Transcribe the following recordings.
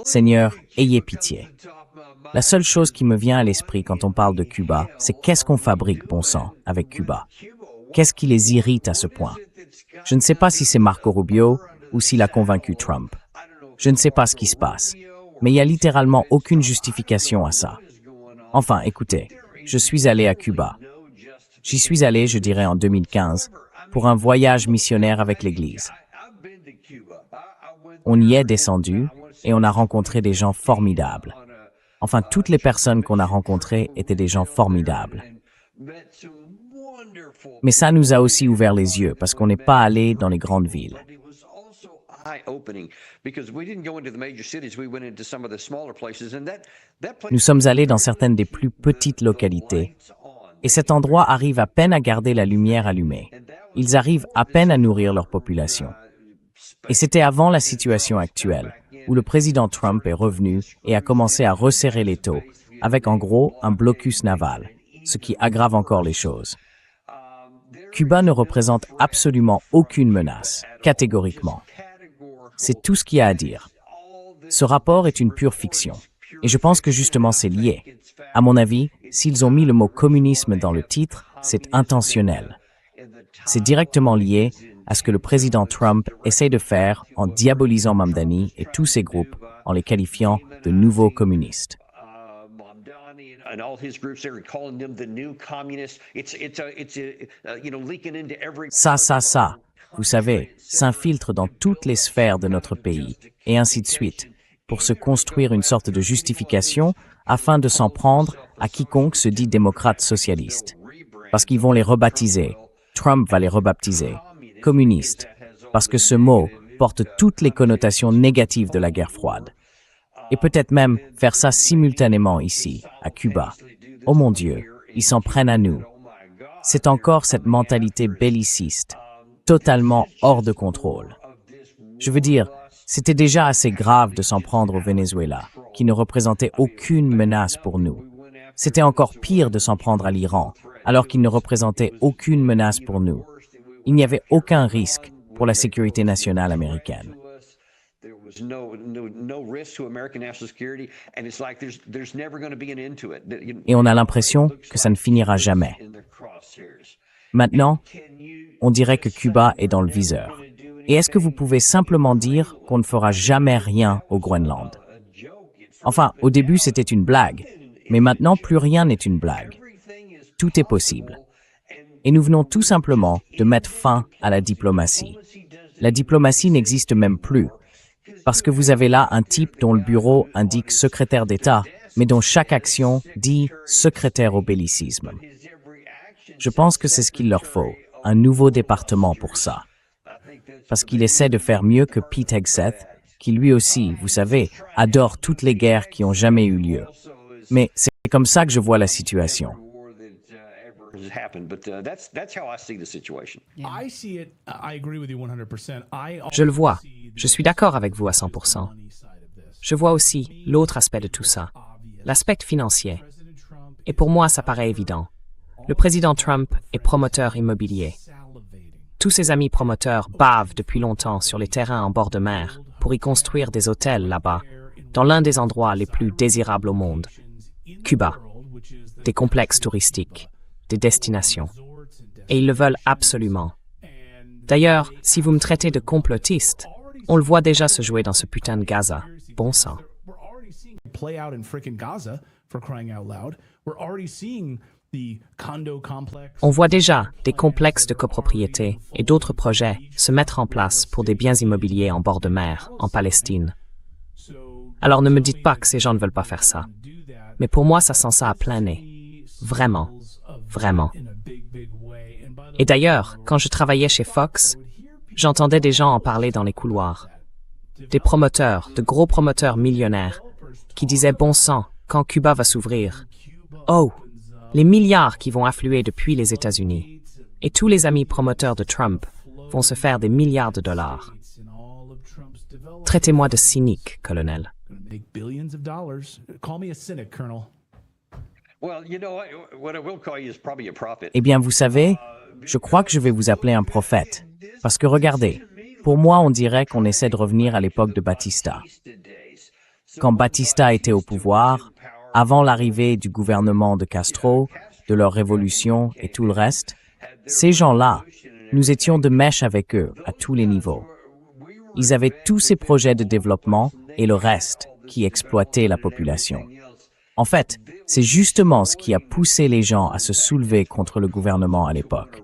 Seigneur, ayez pitié. La seule chose qui me vient à l'esprit quand on parle de Cuba, c'est qu'est-ce qu'on fabrique, bon sang, avec Cuba? Qu'est-ce qui les irrite à ce point? Je ne sais pas si c'est Marco Rubio ou s'il a convaincu Trump. Je ne sais pas ce qui se passe. Mais il n'y a littéralement aucune justification à ça. Enfin, écoutez, je suis allé à Cuba. J'y suis allé, je dirais, en 2015, pour un voyage missionnaire avec l'Église. On y est descendu et on a rencontré des gens formidables. Enfin, toutes les personnes qu'on a rencontrées étaient des gens formidables. Mais ça nous a aussi ouvert les yeux parce qu'on n'est pas allé dans les grandes villes. Nous sommes allés dans certaines des plus petites localités. Et cet endroit arrive à peine à garder la lumière allumée. Ils arrivent à peine à nourrir leur population. Et c'était avant la situation actuelle, où le président Trump est revenu et a commencé à resserrer les taux, avec en gros un blocus naval, ce qui aggrave encore les choses. Cuba ne représente absolument aucune menace, catégoriquement. C'est tout ce qu'il y a à dire. Ce rapport est une pure fiction. Et je pense que justement c'est lié. À mon avis, s'ils ont mis le mot communisme dans le titre, c'est intentionnel. C'est directement lié à ce que le président Trump essaie de faire en diabolisant Mamdani et tous ses groupes en les qualifiant de nouveaux communistes. Ça, vous savez, s'infiltre dans toutes les sphères de notre pays, et ainsi de suite, pour se construire une sorte de justification afin de s'en prendre à quiconque se dit démocrate socialiste. Parce qu'ils vont les rebaptiser. Trump va les rebaptiser. Communistes. Parce que ce mot porte toutes les connotations négatives de la guerre froide. Et peut-être même faire ça simultanément ici, à Cuba. Oh mon Dieu, ils s'en prennent à nous. C'est encore cette mentalité belliciste, totalement hors de contrôle. Je veux dire, c'était déjà assez grave de s'en prendre au Venezuela, qui ne représentait aucune menace pour nous. C'était encore pire de s'en prendre à l'Iran, alors qu'il ne représentait aucune menace pour nous. Il n'y avait aucun risque pour la sécurité nationale américaine. Et on a l'impression que ça ne finira jamais. Maintenant, on dirait que Cuba est dans le viseur. Et est-ce que vous pouvez simplement dire qu'on ne fera jamais rien au Groenland? Enfin, au début, c'était une blague. Mais maintenant, plus rien n'est une blague. Tout est possible. Et nous venons tout simplement de mettre fin à la diplomatie. La diplomatie n'existe même plus. Parce que vous avez là un type dont le bureau indique secrétaire d'État, mais dont chaque action dit secrétaire au bellicisme. Je pense que c'est ce qu'il leur faut, un nouveau département pour ça. Parce qu'il essaie de faire mieux que Pete Hegseth, qui lui aussi, vous savez, adore toutes les guerres qui ont jamais eu lieu. Mais c'est comme ça que je vois la situation. Je le vois. Je suis d'accord avec vous à 100%. Je vois aussi l'autre aspect de tout ça, l'aspect financier. Et pour moi, ça paraît évident. Le président Trump est promoteur immobilier. Tous ses amis promoteurs bavent depuis longtemps sur les terrains en bord de mer pour y construire des hôtels là-bas, dans l'un des endroits les plus désirables au monde, Cuba. Des complexes touristiques, des destinations. Et ils le veulent absolument. D'ailleurs, si vous me traitez de complotiste, on le voit déjà se jouer dans ce putain de Gaza. Bon sang. On voit déjà des complexes de copropriété et d'autres projets se mettre en place pour des biens immobiliers en bord de mer, en Palestine. Alors ne me dites pas que ces gens ne veulent pas faire ça. Mais pour moi, ça sent ça à plein nez. Vraiment. Vraiment. Et d'ailleurs, quand je travaillais chez Fox, j'entendais des gens en parler dans les couloirs. Des promoteurs, de gros promoteurs millionnaires, qui disaient bon sang, quand Cuba va s'ouvrir. Oh, les milliards qui vont affluer depuis les États-Unis. Et tous les amis promoteurs de Trump vont se faire des milliards de dollars. Traitez-moi de cynique, colonel. Eh bien, vous savez, je crois que je vais vous appeler un prophète. Parce que regardez, Pour moi, on dirait qu'on essaie de revenir à l'époque de Batista. Quand Batista était au pouvoir, avant l'arrivée du gouvernement de Castro, de leur révolution et tout le reste, ces gens-là, nous étions de mèche avec eux à tous les niveaux. Ils avaient tous ces projets de développement et le reste qui exploitait la population. En fait, c'est justement ce qui a poussé les gens à se soulever contre le gouvernement à l'époque.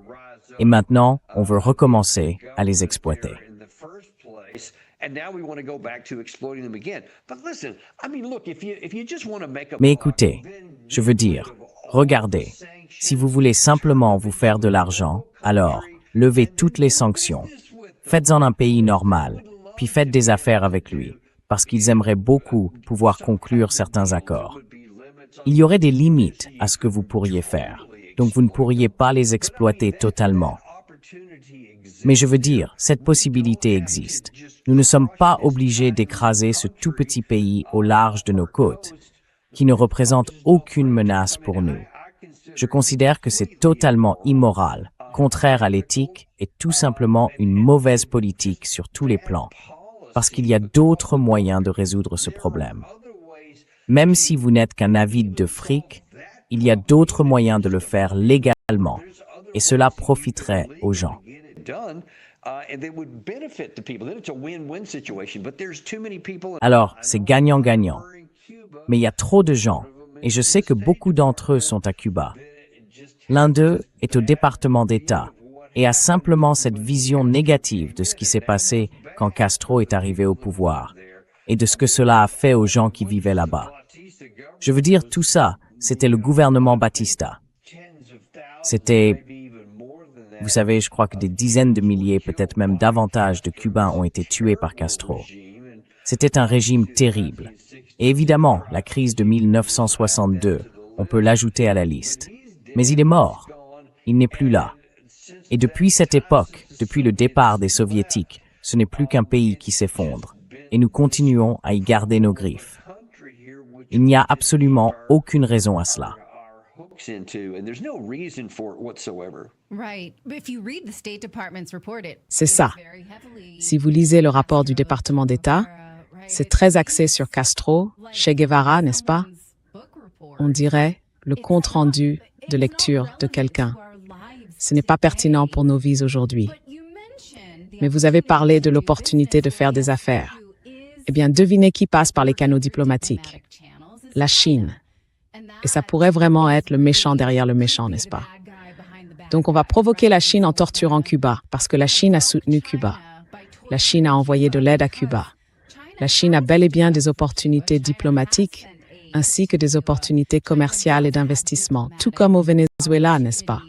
Et maintenant, on veut recommencer à les exploiter. Mais écoutez, je veux dire, regardez, si vous voulez simplement vous faire de l'argent, alors, levez toutes les sanctions. Faites-en un pays normal, puis faites des affaires avec lui, parce qu'ils aimeraient beaucoup pouvoir conclure certains accords. Il y aurait des limites à ce que vous pourriez faire, donc vous ne pourriez pas les exploiter totalement. Mais je veux dire, cette possibilité existe. Nous ne sommes pas obligés d'écraser ce tout petit pays au large de nos côtes, qui ne représente aucune menace pour nous. Je considère que c'est totalement immoral, contraire à l'éthique et tout simplement une mauvaise politique sur tous les plans, parce qu'il y a d'autres moyens de résoudre ce problème. Même si vous n'êtes qu'un avide de fric, il y a d'autres moyens de le faire légalement, et cela profiterait aux gens. Alors, c'est gagnant-gagnant. Mais il y a trop de gens, et je sais que beaucoup d'entre eux sont à Cuba. L'un d'eux est au département d'État et a simplement cette vision négative de ce qui s'est passé quand Castro est arrivé au pouvoir et de ce que cela a fait aux gens qui vivaient là-bas. Je veux dire, tout ça, c'était le gouvernement Batista. C'était, vous savez, je crois que des dizaines de milliers, peut-être même davantage de Cubains ont été tués par Castro. C'était un régime terrible. Et évidemment, la crise de 1962, on peut l'ajouter à la liste. Mais il est mort. Il n'est plus là. Et depuis cette époque, depuis le départ des Soviétiques, ce n'est plus qu'un pays qui s'effondre. Et nous continuons à y garder nos griffes. Il n'y a absolument aucune raison à cela. C'est ça. Si vous lisez le rapport du département d'État, c'est très axé sur Castro, Che Guevara, n'est-ce pas? On dirait le compte-rendu de lecture de quelqu'un. Ce n'est pas pertinent pour nos vies aujourd'hui. Mais vous avez parlé de l'opportunité de faire des affaires. Eh bien, devinez qui passe par les canaux diplomatiques. La Chine. Et ça pourrait vraiment être le méchant derrière le méchant, n'est-ce pas? Donc on va provoquer la Chine en torturant Cuba, parce que la Chine a soutenu Cuba. La Chine a envoyé de l'aide à Cuba. La Chine a bel et bien des opportunités diplomatiques, ainsi que des opportunités commerciales et d'investissement, tout comme au Venezuela, n'est-ce pas?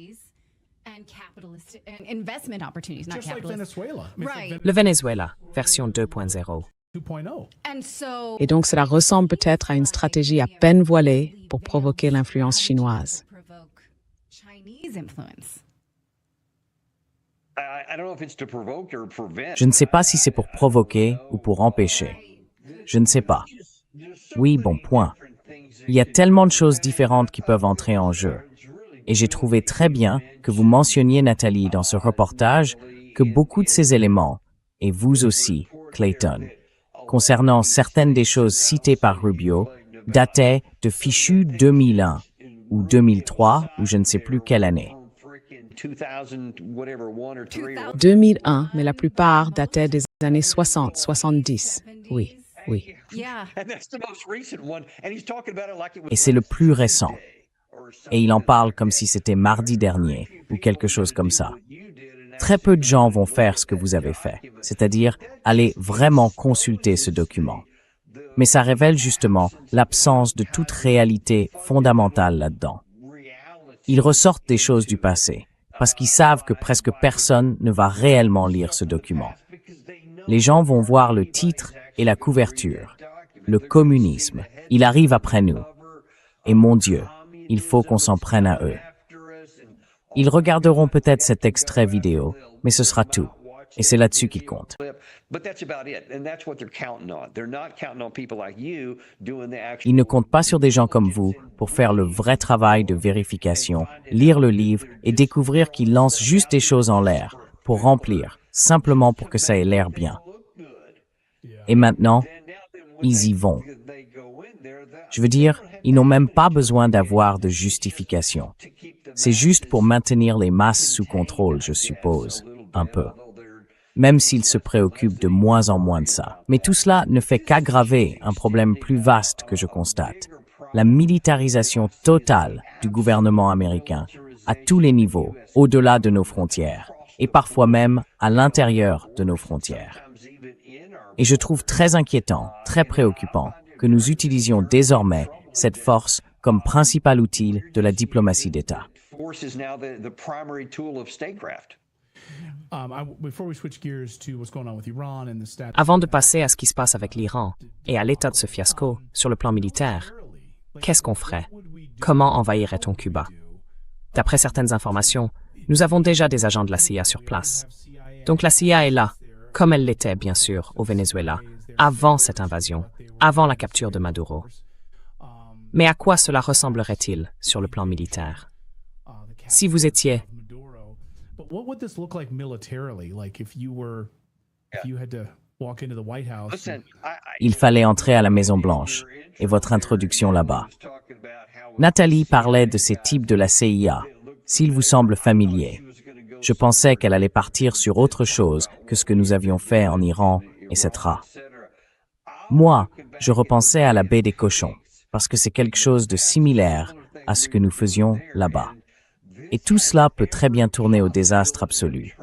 Le Venezuela, version 2.0. Et donc cela ressemble peut-être à une stratégie à peine voilée pour provoquer l'influence chinoise. Je ne sais pas si c'est pour provoquer ou pour empêcher. Je ne sais pas. Oui, bon, point. Il y a tellement de choses différentes qui peuvent entrer en jeu. Et j'ai trouvé très bien que vous mentionniez, Nathalie, dans ce reportage, que beaucoup de ces éléments, et vous aussi, Clayton, concernant certaines des choses citées par Rubio, dataient de fichu 2001 ou 2003 ou je ne sais plus quelle année. 2001, mais la plupart dataient des années 60, 70. Oui, oui. Et c'est le plus récent. Et il en parle comme si c'était mardi dernier ou quelque chose comme ça. Très peu de gens vont faire ce que vous avez fait, c'est-à-dire aller vraiment consulter ce document. Mais ça révèle justement l'absence de toute réalité fondamentale là-dedans. Ils ressortent des choses du passé, parce qu'ils savent que presque personne ne va réellement lire ce document. Les gens vont voir le titre et la couverture. Le communisme, il arrive après nous. Et mon Dieu, il faut qu'on s'en prenne à eux. Ils regarderont peut-être cet extrait vidéo, mais ce sera tout. Et c'est là-dessus qu'ils comptent. Ils ne comptent pas sur des gens comme vous pour faire le vrai travail de vérification, lire le livre et découvrir qu'ils lancent juste des choses en l'air pour remplir, simplement pour que ça ait l'air bien. Et maintenant, ils y vont. Je veux dire, ils n'ont même pas besoin d'avoir de justification. C'est juste pour maintenir les masses sous contrôle, je suppose, un peu. Même s'ils se préoccupent de moins en moins de ça. Mais tout cela ne fait qu'aggraver un problème plus vaste que je constate. La militarisation totale du gouvernement américain à tous les niveaux, au-delà de nos frontières, et parfois même à l'intérieur de nos frontières. Et je trouve très inquiétant, très préoccupant, que nous utilisions désormais cette force comme principal outil de la diplomatie d'État. Avant de passer à ce qui se passe avec l'Iran et à l'état de ce fiasco sur le plan militaire, qu'est-ce qu'on ferait? Comment envahirait-on Cuba? D'après certaines informations, nous avons déjà des agents de la CIA sur place. Donc la CIA est là, comme elle l'était bien sûr au Venezuela, avant cette invasion, avant la capture de Maduro. Mais à quoi cela ressemblerait-il sur le plan militaire? Si vous étiez Il fallait entrer à la Maison-Blanche, et votre introduction là-bas. Nathalie parlait de ces types de la CIA, s'ils vous semblent familiers. Je pensais qu'elle allait partir sur autre chose que ce que nous avions fait en Iran, etc. Moi, je repensais à la baie des Cochons, parce que c'est quelque chose de similaire à ce que nous faisions là-bas. Et tout cela peut très bien tourner au désastre absolu.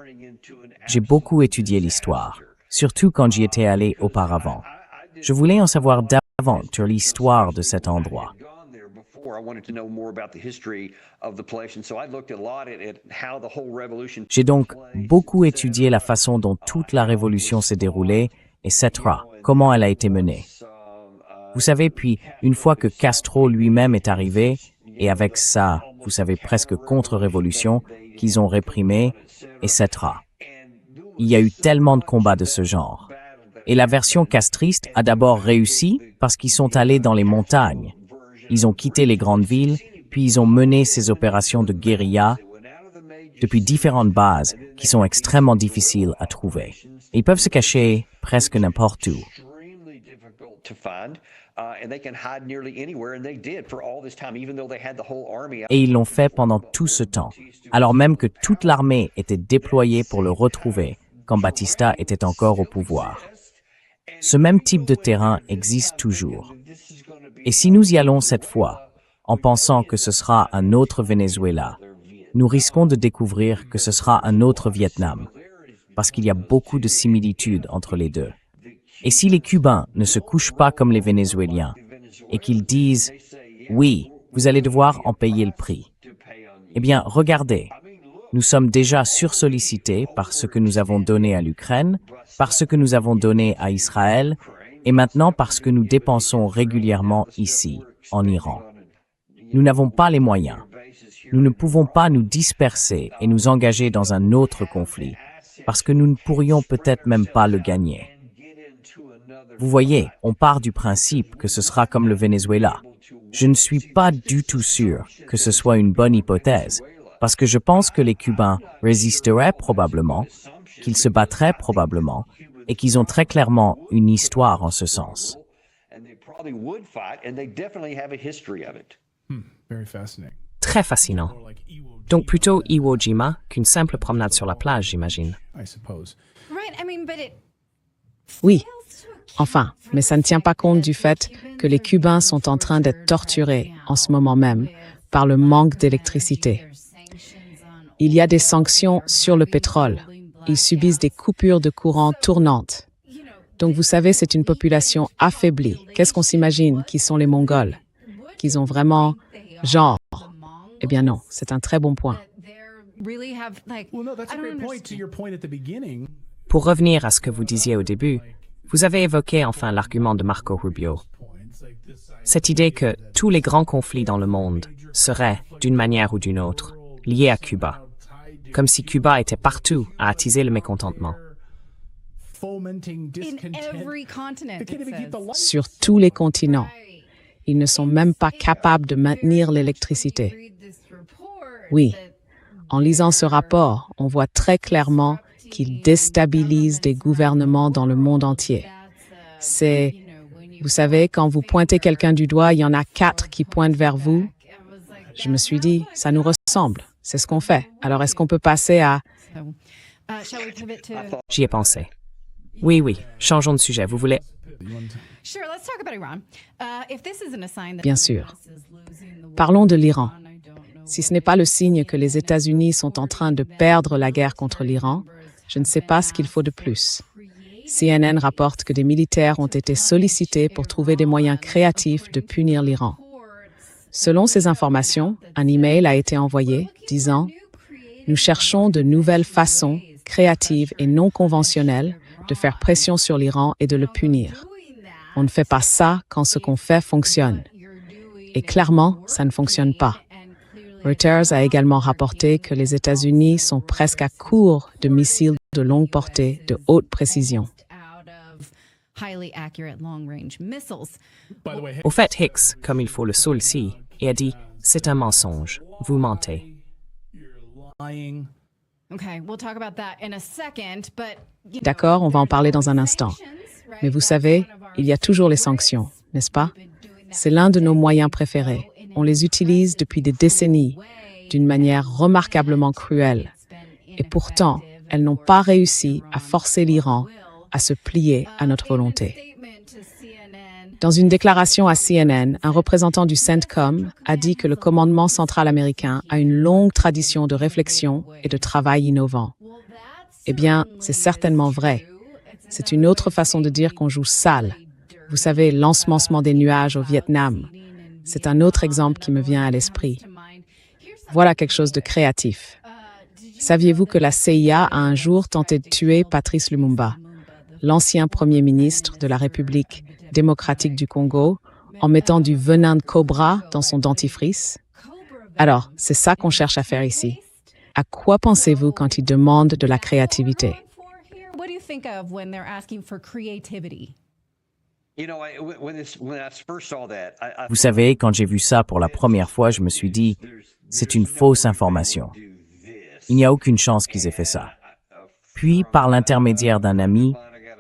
J'ai beaucoup étudié l'histoire, surtout quand j'y étais allé auparavant. Je voulais en savoir davantage sur l'histoire de cet endroit. J'ai donc beaucoup étudié la façon dont toute la révolution s'est déroulée, etc., comment elle a été menée. Vous savez, puis, une fois que Castro lui-même est arrivé, et avec ça, vous savez, presque contre-révolution, qu'ils ont réprimé, etc. Il y a eu tellement de combats de ce genre. Et la version castriste a d'abord réussi parce qu'ils sont allés dans les montagnes. Ils ont quitté les grandes villes, puis ils ont mené ces opérations de guérilla depuis différentes bases qui sont extrêmement difficiles à trouver. Ils peuvent se cacher presque n'importe où. Et ils l'ont fait pendant tout ce temps, alors même que toute l'armée était déployée pour le retrouver quand Batista était encore au pouvoir. Ce même type de terrain existe toujours. Et si nous y allons cette fois, en pensant que ce sera un autre Venezuela, nous risquons de découvrir que ce sera un autre Vietnam, parce qu'il y a beaucoup de similitudes entre les deux. Et si les Cubains ne se couchent pas comme les Vénézuéliens, et qu'ils disent « Oui, vous allez devoir en payer le prix », eh bien, regardez, nous sommes déjà sursollicités par ce que nous avons donné à l'Ukraine, par ce que nous avons donné à Israël, et maintenant parce que nous dépensons régulièrement ici, en Iran. Nous n'avons pas les moyens. Nous ne pouvons pas nous disperser et nous engager dans un autre conflit, parce que nous ne pourrions peut-être même pas le gagner. Vous voyez, on part du principe que ce sera comme le Venezuela. Je ne suis pas du tout sûr que ce soit une bonne hypothèse, parce que je pense que les Cubains résisteraient probablement, qu'ils se battraient probablement, et qu'ils ont très clairement une histoire en ce sens. Très fascinant. Donc plutôt Iwo Jima qu'une simple promenade sur la plage, j'imagine. Oui. Enfin, mais ça ne tient pas compte du fait que les Cubains sont en train d'être torturés en ce moment même par le manque d'électricité. Il y a des sanctions sur le pétrole. Ils subissent des coupures de courant tournantes. Donc vous savez, c'est une population affaiblie. Qu'est-ce qu'on s'imagine qui sont les Mongols? Qu'ils ont vraiment genre? Eh bien non, c'est un très bon point. Pour revenir à ce que vous disiez au début, vous avez évoqué enfin l'argument de Marco Rubio. Cette idée que tous les grands conflits dans le monde seraient, d'une manière ou d'une autre, liés à Cuba. Comme si Cuba était partout à attiser le mécontentement. Sur tous les continents. Ils ne sont même pas capables de maintenir l'électricité. Oui, en lisant ce rapport, on voit très clairement qu'il déstabilise des gouvernements dans le monde entier. C'est, vous savez, quand vous pointez quelqu'un du doigt, il y en a 4 qui pointent vers vous. Je me suis dit, ça nous ressemble, c'est ce qu'on fait. Alors est-ce qu'on peut passer à... J'y ai pensé. Oui, changeons de sujet. Vous voulez... Bien sûr. Parlons de l'Iran. Si ce n'est pas le signe que les États-Unis sont en train de perdre la guerre contre l'Iran, je ne sais pas ce qu'il faut de plus. CNN rapporte que des militaires ont été sollicités pour trouver des moyens créatifs de punir l'Iran. Selon ces informations, un email a été envoyé disant « Nous cherchons de nouvelles façons créatives et non conventionnelles de faire pression sur l'Iran et de le punir. On ne fait pas ça quand ce qu'on fait fonctionne. » Et clairement, ça ne fonctionne pas. Reuters a également rapporté que les États-Unis sont presque à court de missiles de longue portée de haute précision. Au fait, Hicks, comme il faut le souligner, et a dit « C'est un mensonge. Vous mentez. » D'accord, on va en parler dans un instant. Mais vous savez, il y a toujours les sanctions, n'est-ce pas? C'est l'un de nos moyens préférés. On les utilise depuis des décennies, d'une manière remarquablement cruelle. Et pourtant, elles n'ont pas réussi à forcer l'Iran à se plier à notre volonté. Dans une déclaration à CNN, un représentant du CENTCOM a dit que le commandement central américain a une longue tradition de réflexion et de travail innovant. Eh bien, c'est certainement vrai. C'est une autre façon de dire qu'on joue sale. Vous savez, l'ensemencement des nuages au Vietnam. C'est un autre exemple qui me vient à l'esprit. Voilà quelque chose de créatif. Saviez-vous que la CIA a un jour tenté de tuer Patrice Lumumba, l'ancien premier ministre de la République démocratique du Congo, en mettant du venin de cobra dans son dentifrice? Alors, c'est ça qu'on cherche à faire ici. À quoi pensez-vous quand ils demandent de la créativité? Vous savez, quand j'ai vu ça pour la première fois, je me suis dit, c'est une fausse information. Il n'y a aucune chance qu'ils aient fait ça. Puis, par l'intermédiaire d'un ami,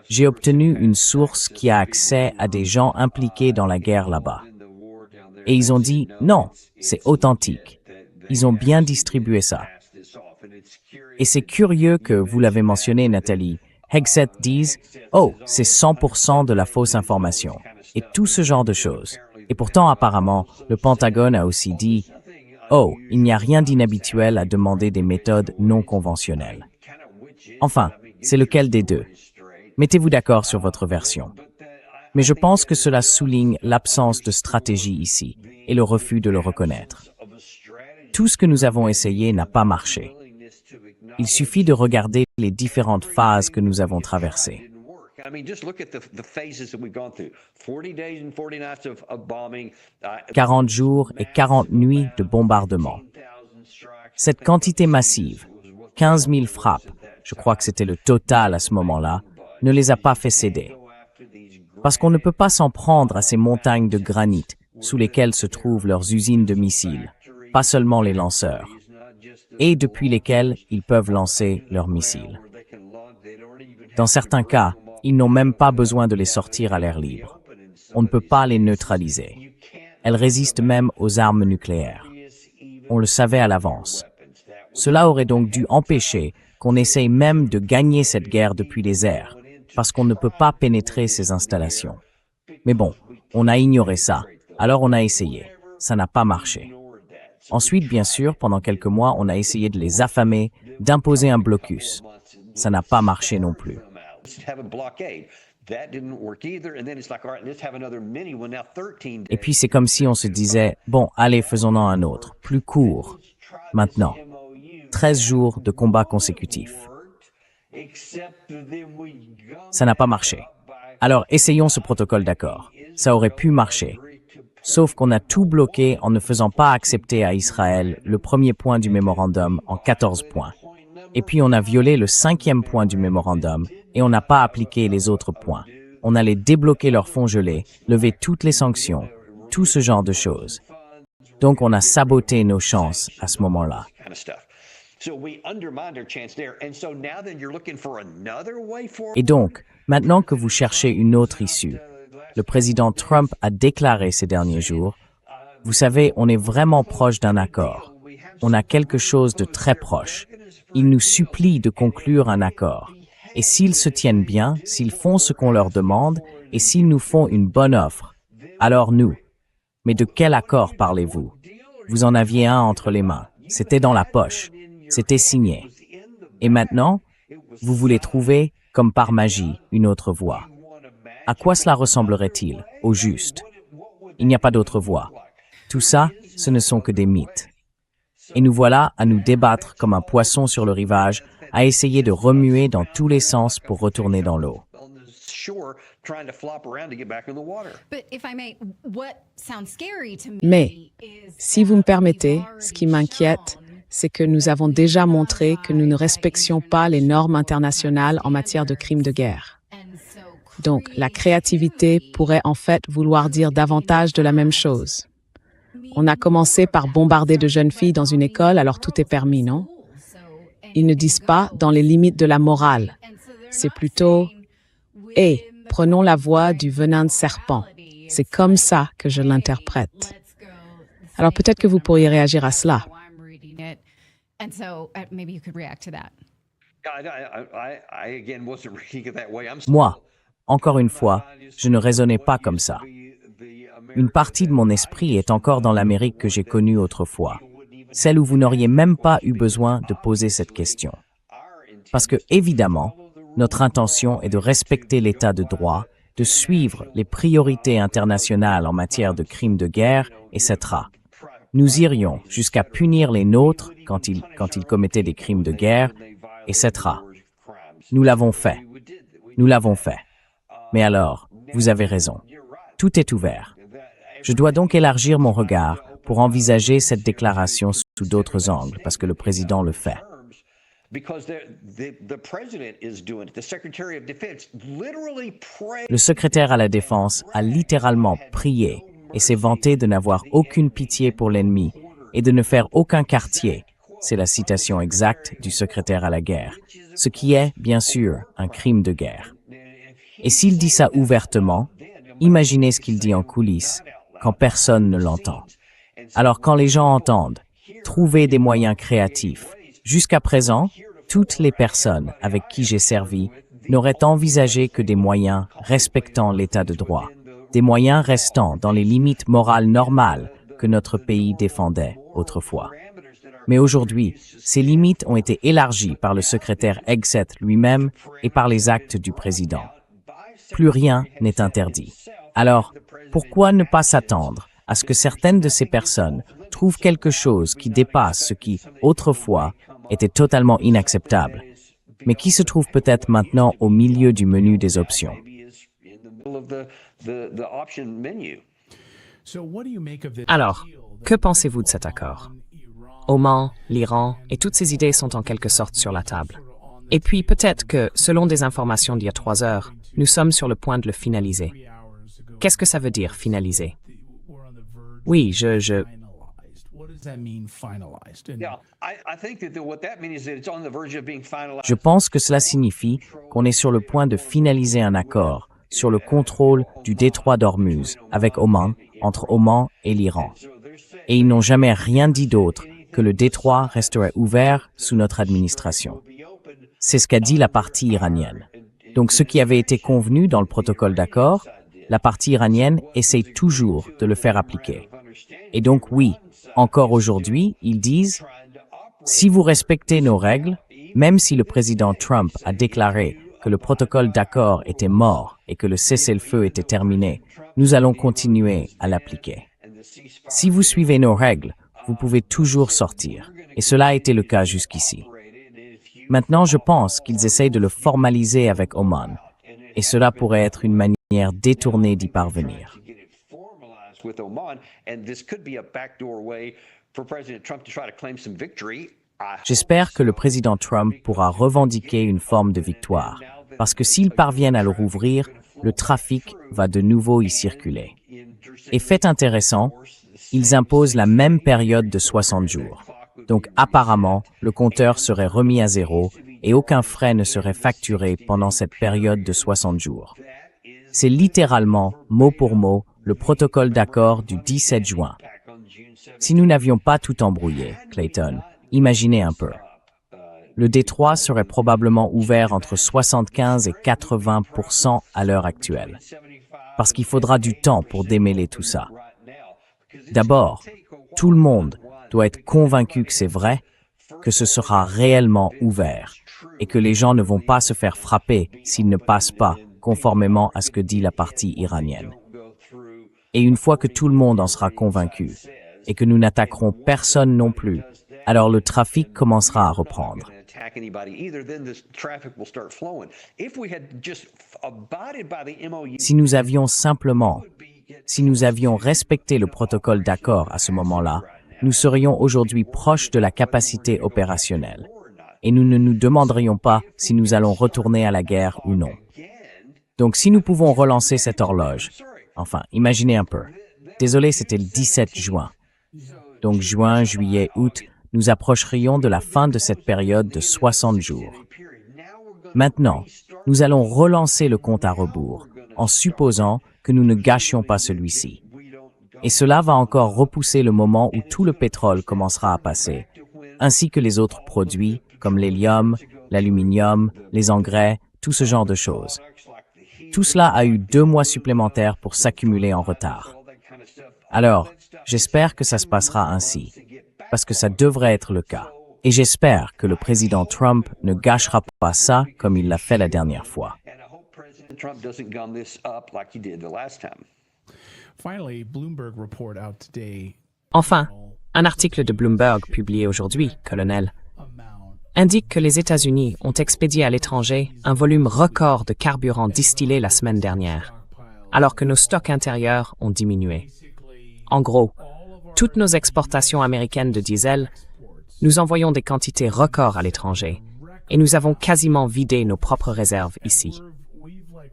j'ai obtenu une source qui a accès à des gens impliqués dans la guerre là-bas. Et ils ont dit, non, c'est authentique. Ils ont bien distribué ça. Et c'est curieux que, vous l'avez mentionné, Nathalie, Hegseth dise « Oh, c'est 100% de la fausse information » et tout ce genre de choses. Et pourtant, apparemment, le Pentagone a aussi dit « Oh, il n'y a rien d'inhabituel à demander des méthodes non conventionnelles. » Enfin, c'est lequel des deux? Mettez-vous d'accord sur votre version. Mais je pense que cela souligne l'absence de stratégie ici et le refus de le reconnaître. Tout ce que nous avons essayé n'a pas marché. Il suffit de regarder les différentes phases que nous avons traversées. 40 jours et 40 nuits de bombardement. Cette quantité massive, 15 000 frappes, je crois que c'était le total à ce moment-là, ne les a pas fait céder. Parce qu'on ne peut pas s'en prendre à ces montagnes de granit sous lesquelles se trouvent leurs usines de missiles, pas seulement les lanceurs, et depuis lesquels ils peuvent lancer leurs missiles. Dans certains cas, ils n'ont même pas besoin de les sortir à l'air libre. On ne peut pas les neutraliser. Elles résistent même aux armes nucléaires. On le savait à l'avance. Cela aurait donc dû empêcher qu'on essaye même de gagner cette guerre depuis les airs, parce qu'on ne peut pas pénétrer ces installations. Mais bon, on a ignoré ça, alors on a essayé. Ça n'a pas marché. Ensuite, bien sûr, pendant quelques mois, on a essayé de les affamer, d'imposer un blocus. Ça n'a pas marché non plus. Et puis c'est comme si on se disait, bon, allez, faisons-en un autre, plus court. Maintenant, 13 jours de combats consécutifs. Ça n'a pas marché. Alors, essayons ce protocole d'accord. Ça aurait pu marcher. Sauf qu'on a tout bloqué en ne faisant pas accepter à Israël le premier point du mémorandum en 14 points. Et puis on a violé le 5e point du mémorandum et on n'a pas appliqué les autres points. On allait débloquer leurs fonds gelés, lever toutes les sanctions, tout ce genre de choses. Donc on a saboté nos chances à ce moment-là. Et donc, maintenant que vous cherchez une autre issue, le président Trump a déclaré ces derniers jours, vous savez, on est vraiment proche d'un accord. On a quelque chose de très proche. Il nous supplie de conclure un accord. Et s'ils se tiennent bien, s'ils font ce qu'on leur demande, et s'ils nous font une bonne offre, alors nous. Mais de quel accord parlez-vous? Vous en aviez un entre les mains. C'était dans la poche. C'était signé. Et maintenant, vous voulez trouver, comme par magie, une autre voie. À quoi cela ressemblerait-il, au juste? Il n'y a pas d'autre voie. Tout ça, ce ne sont que des mythes. Et nous voilà à nous débattre comme un poisson sur le rivage, à essayer de remuer dans tous les sens pour retourner dans l'eau. Mais, si vous me permettez, ce qui m'inquiète, c'est que nous avons déjà montré que nous ne respections pas les normes internationales en matière de crimes de guerre. Donc, la créativité pourrait en fait vouloir dire davantage de la même chose. On a commencé par bombarder de jeunes filles dans une école, alors tout est permis, non? Ils ne disent pas dans les limites de la morale. C'est plutôt « Hé, prenons la voie du venin de serpent ». C'est comme ça que je l'interprète. Alors peut-être que vous pourriez réagir à cela. Moi, encore une fois, je ne raisonnais pas comme ça. Une partie de mon esprit est encore dans l'Amérique que j'ai connue autrefois, celle où vous n'auriez même pas eu besoin de poser cette question. Parce que, évidemment, notre intention est de respecter l'état de droit, de suivre les priorités internationales en matière de crimes de guerre, etc. Nous irions jusqu'à punir les nôtres quand ils commettaient des crimes de guerre, etc. Nous l'avons fait. Nous l'avons fait. Mais alors, vous avez raison. Tout est ouvert. Je dois donc élargir mon regard pour envisager cette déclaration sous d'autres angles, parce que le président le fait. Le secrétaire à la Défense a littéralement prié et s'est vanté de n'avoir aucune pitié pour l'ennemi et de ne faire aucun quartier. C'est la citation exacte du secrétaire à la guerre, ce qui est, bien sûr, un crime de guerre. Et s'il dit ça ouvertement, imaginez ce qu'il dit en coulisses, quand personne ne l'entend. Alors quand les gens entendent, trouvez des moyens créatifs. Jusqu'à présent, toutes les personnes avec qui j'ai servi n'auraient envisagé que des moyens respectant l'état de droit, des moyens restant dans les limites morales normales que notre pays défendait autrefois. Mais aujourd'hui, ces limites ont été élargies par le secrétaire Hegseth lui-même et par les actes du président. Plus rien n'est interdit. Alors, pourquoi ne pas s'attendre à ce que certaines de ces personnes trouvent quelque chose qui dépasse ce qui, autrefois, était totalement inacceptable, mais qui se trouve peut-être maintenant au milieu du menu des options? Alors, que pensez-vous de cet accord? Oman, l'Iran et toutes ces idées sont en quelque sorte sur la table. Et puis peut-être que, selon des informations d'il y a 3 heures, nous sommes sur le point de le finaliser. Qu'est-ce que ça veut dire, finaliser? Oui, je pense que cela signifie qu'on est sur le point de finaliser un accord sur le contrôle du détroit d'Ormuz avec Oman, entre Oman et l'Iran. Et ils n'ont jamais rien dit d'autre que le détroit resterait ouvert sous notre administration. C'est ce qu'a dit la partie iranienne. Donc ce qui avait été convenu dans le protocole d'accord, la partie iranienne essaye toujours de le faire appliquer. Et donc oui, encore aujourd'hui, ils disent « Si vous respectez nos règles, même si le président Trump a déclaré que le protocole d'accord était mort et que le cessez-le-feu était terminé, nous allons continuer à l'appliquer. Si vous suivez nos règles, vous pouvez toujours sortir. Et cela a été le cas jusqu'ici. Maintenant, je pense qu'ils essayent de le formaliser avec Oman. Et cela pourrait être une manière détournée d'y parvenir. J'espère que le président Trump pourra revendiquer une forme de victoire, parce que s'ils parviennent à le rouvrir, le trafic va de nouveau y circuler. Et fait intéressant, ils imposent la même période de 60 jours. Donc apparemment, le compteur serait remis à zéro et aucun frais ne serait facturé pendant cette période de 60 jours. C'est littéralement, mot pour mot, le protocole d'accord du 17 juin. Si nous n'avions pas tout embrouillé, Clayton, imaginez un peu. Le détroit serait probablement ouvert entre 75 et 80% à l'heure actuelle. Parce qu'il faudra du temps pour démêler tout ça. D'abord, tout le monde doit être convaincu que c'est vrai, que ce sera réellement ouvert, et que les gens ne vont pas se faire frapper s'ils ne passent pas conformément à ce que dit la partie iranienne. Et une fois que tout le monde en sera convaincu, et que nous n'attaquerons personne non plus, alors le trafic commencera à reprendre. Si nous avions respecté le protocole d'accord à ce moment-là, nous serions aujourd'hui proches de la capacité opérationnelle. Et nous ne nous demanderions pas si nous allons retourner à la guerre ou non. Donc si nous pouvons relancer cette horloge, enfin, imaginez un peu. Désolé, c'était le 17 juin. Donc juin, juillet, août, nous approcherions de la fin de cette période de 60 jours. Maintenant, nous allons relancer le compte à rebours, en supposant que nous ne gâchions pas celui-ci. Et cela va encore repousser le moment où tout le pétrole commencera à passer, ainsi que les autres produits, comme l'hélium, l'aluminium, les engrais, tout ce genre de choses. Tout cela a eu 2 mois supplémentaires pour s'accumuler en retard. Alors, j'espère que ça se passera ainsi, parce que ça devrait être le cas. Et j'espère que le président Trump ne gâchera pas ça comme il l'a fait la dernière fois. Enfin, un article de Bloomberg publié aujourd'hui, colonel, indique que les États-Unis ont expédié à l'étranger un volume record de carburant distillé la semaine dernière, alors que nos stocks intérieurs ont diminué. En gros, toutes nos exportations américaines de diesel, nous envoyons des quantités records à l'étranger, et nous avons quasiment vidé nos propres réserves ici.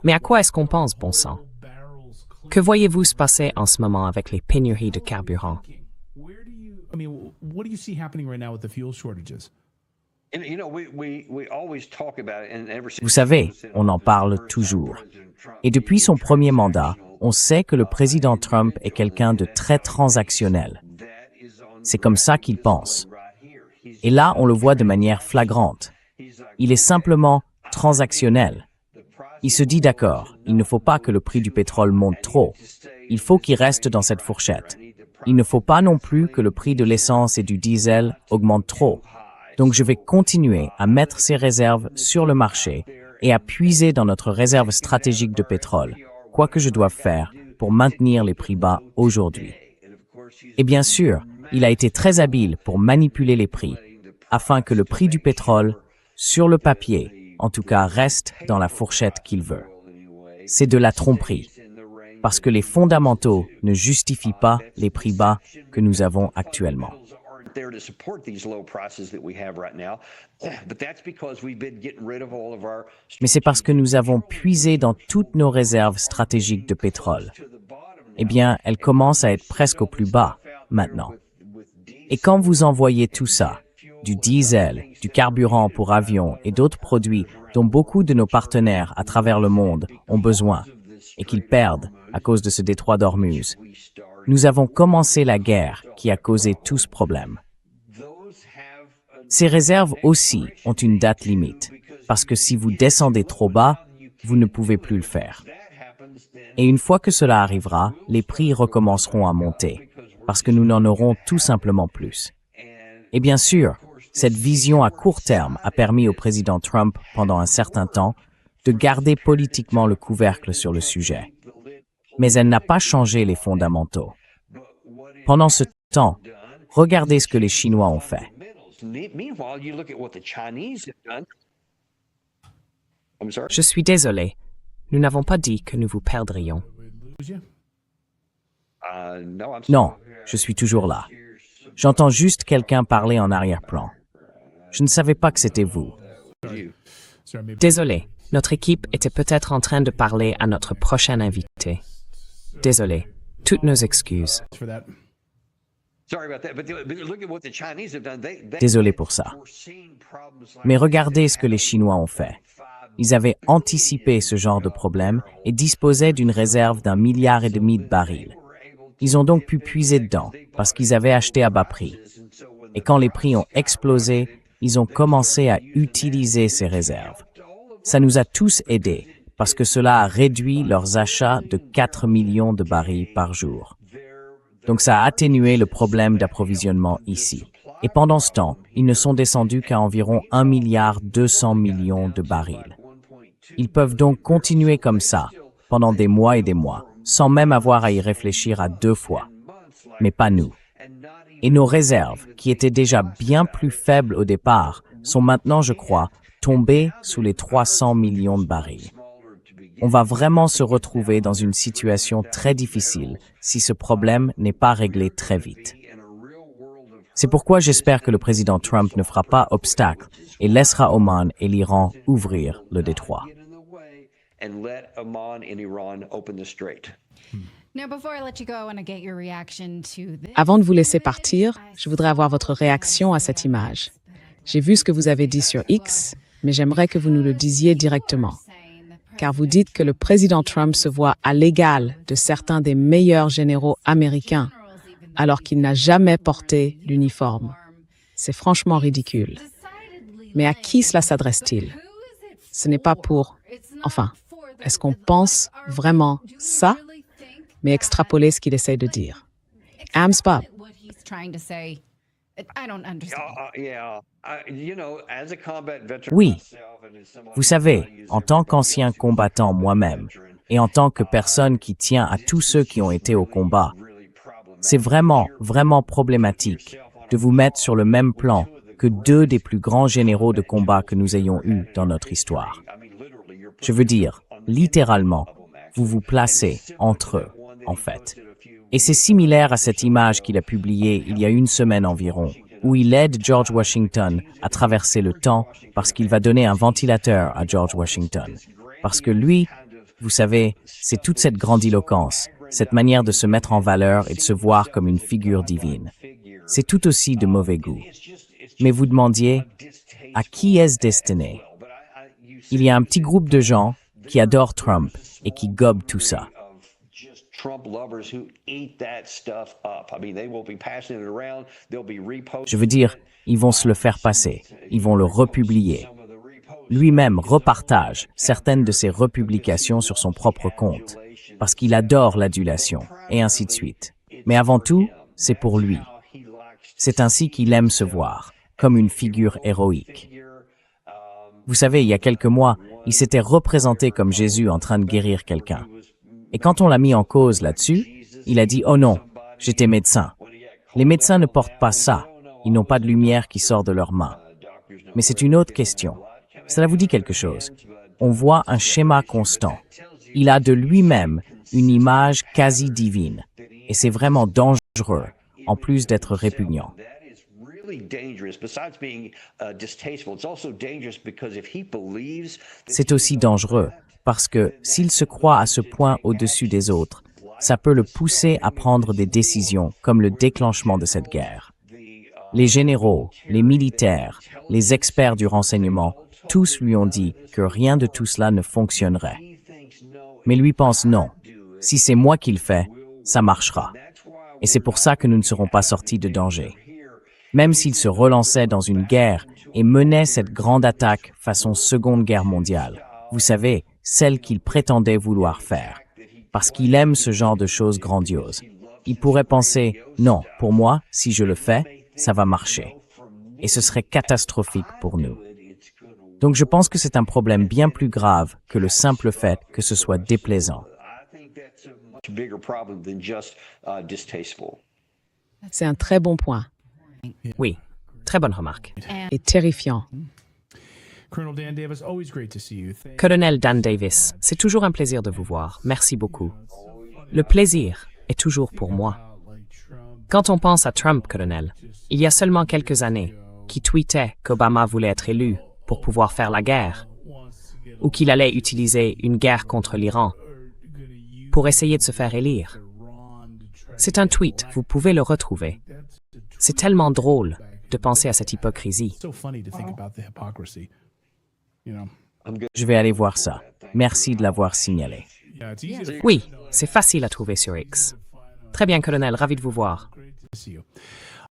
Mais à quoi est-ce qu'on pense, bon sang? Que voyez-vous se passer en ce moment avec les pénuries de carburant? Vous savez, on en parle toujours. Et depuis son premier mandat, on sait que le président Trump est quelqu'un de très transactionnel. C'est comme ça qu'il pense. Et là, on le voit de manière flagrante. Il est simplement transactionnel. Il se dit d'accord, il ne faut pas que le prix du pétrole monte trop. Il faut qu'il reste dans cette fourchette. Il ne faut pas non plus que le prix de l'essence et du diesel augmente trop. Donc je vais continuer à mettre ces réserves sur le marché et à puiser dans notre réserve stratégique de pétrole, quoi que je doive faire pour maintenir les prix bas aujourd'hui. Et bien sûr, il a été très habile pour manipuler les prix, afin que le prix du pétrole, sur le papier, en tout cas, reste dans la fourchette qu'il veut. C'est de la tromperie, parce que les fondamentaux ne justifient pas les prix bas que nous avons actuellement. Mais c'est parce que nous avons puisé dans toutes nos réserves stratégiques de pétrole. Eh bien, elles commencent à être presque au plus bas, maintenant. Et quand vous envoyez tout ça, du diesel, du carburant pour avions et d'autres produits dont beaucoup de nos partenaires à travers le monde ont besoin et qu'ils perdent à cause de ce détroit d'Ormuz, nous avons commencé la guerre qui a causé tout ce problème. Ces réserves aussi ont une date limite, parce que si vous descendez trop bas, vous ne pouvez plus le faire. Et une fois que cela arrivera, les prix recommenceront à monter, parce que nous n'en aurons tout simplement plus. Et bien sûr, cette vision à court terme a permis au président Trump, pendant un certain temps, de garder politiquement le couvercle sur le sujet. Mais elle n'a pas changé les fondamentaux. Pendant ce temps, regardez ce que les Chinois ont fait. Je suis désolé. Nous n'avons pas dit que nous vous perdrions. Non, je suis toujours là. J'entends juste quelqu'un parler en arrière-plan. Je ne savais pas que c'était vous. Désolé, notre équipe était peut-être en train de parler à notre prochain invité. Désolé, toutes nos excuses. Désolé pour ça. Mais regardez ce que les Chinois ont fait. Ils avaient anticipé ce genre de problème et disposaient d'une réserve d'1,5 milliard de barils. Ils ont donc pu puiser dedans parce qu'ils avaient acheté à bas prix. Et quand les prix ont explosé, ils ont commencé à utiliser ces réserves. Ça nous a tous aidés parce que cela a réduit leurs achats de 4 millions de barils par jour. Donc ça a atténué le problème d'approvisionnement ici. Et pendant ce temps, ils ne sont descendus qu'à environ 1,2 milliard de barils. Ils peuvent donc continuer comme ça pendant des mois et des mois, sans même avoir à y réfléchir à 2 fois. Mais pas nous. Et nos réserves, qui étaient déjà bien plus faibles au départ, sont maintenant, je crois, tombées sous les 300 millions de barils. On va vraiment se retrouver dans une situation très difficile si ce problème n'est pas réglé très vite. C'est pourquoi j'espère que le président Trump ne fera pas obstacle et laissera Oman et l'Iran ouvrir le détroit. Avant de vous laisser partir, je voudrais avoir votre réaction à cette image. J'ai vu ce que vous avez dit sur X, mais j'aimerais que vous nous le disiez directement. Car vous dites que le président Trump se voit à l'égal de certains des meilleurs généraux américains, alors qu'il n'a jamais porté l'uniforme. C'est franchement ridicule. Mais à qui cela s'adresse-t-il? Ce n'est pas pour... Enfin, est-ce qu'on pense vraiment ça? Mais extrapoler ce qu'il essaie de dire. Amspa. Oui, vous savez, en tant qu'ancien combattant moi-même, et en tant que personne qui tient à tous ceux qui ont été au combat, c'est vraiment, vraiment problématique de vous mettre sur le même plan que 2 des plus grands généraux de combat que nous ayons eus dans notre histoire. Je veux dire, littéralement, vous vous placez entre eux, en fait. Et c'est similaire à cette image qu'il a publiée il y a 1 semaine environ, où il aide George Washington à traverser le temps parce qu'il va donner un ventilateur à George Washington. Parce que lui, vous savez, c'est toute cette grandiloquence, cette manière de se mettre en valeur et de se voir comme une figure divine. C'est tout aussi de mauvais goût. Mais vous demandiez, à qui est-ce destiné? Il y a un petit groupe de gens qui adorent Trump et qui gobent tout ça. Je veux dire, ils vont se le faire passer, ils vont le republier. Lui-même repartage certaines de ses republications sur son propre compte, parce qu'il adore l'adulation, et ainsi de suite. Mais avant tout, c'est pour lui. C'est ainsi qu'il aime se voir, comme une figure héroïque. Vous savez, il y a quelques mois, il s'était représenté comme Jésus en train de guérir quelqu'un. Et quand on l'a mis en cause là-dessus, il a dit « Oh non, j'étais médecin ». Les médecins ne portent pas ça, ils n'ont pas de lumière qui sort de leurs mains. Mais c'est une autre question. Cela vous dit quelque chose? On voit un schéma constant. Il a de lui-même une image quasi divine. Et c'est vraiment dangereux, en plus d'être répugnant. C'est aussi dangereux parce que s'il se croit à ce point au-dessus des autres, ça peut le pousser à prendre des décisions comme le déclenchement de cette guerre. Les généraux, les militaires, les experts du renseignement, tous lui ont dit que rien de tout cela ne fonctionnerait. Mais lui pense non, si c'est moi qui le fais, ça marchera. Et c'est pour ça que nous ne serons pas sortis de danger. Même s'il se relançait dans une guerre et menait cette grande attaque façon Seconde Guerre mondiale, vous savez, celle qu'il prétendait vouloir faire, parce qu'il aime ce genre de choses grandioses. Il pourrait penser, non, pour moi, si je le fais, ça va marcher. Et ce serait catastrophique pour nous. Donc je pense que c'est un problème bien plus grave que le simple fait que ce soit déplaisant. C'est un très bon point. Oui, très bonne remarque. Et terrifiant. Colonel Dan Davis, c'est toujours un plaisir de vous voir. Merci beaucoup. Le plaisir est toujours pour moi. Quand on pense à Trump, colonel, il y a seulement quelques années, qui tweetait qu'Obama voulait être élu pour pouvoir faire la guerre, ou qu'il allait utiliser une guerre contre l'Iran pour essayer de se faire élire. C'est un tweet, vous pouvez le retrouver. C'est tellement drôle de penser à cette hypocrisie. Je vais aller voir ça. Merci de l'avoir signalé. Oui, c'est facile à trouver sur X. Très bien, colonel, ravi de vous voir.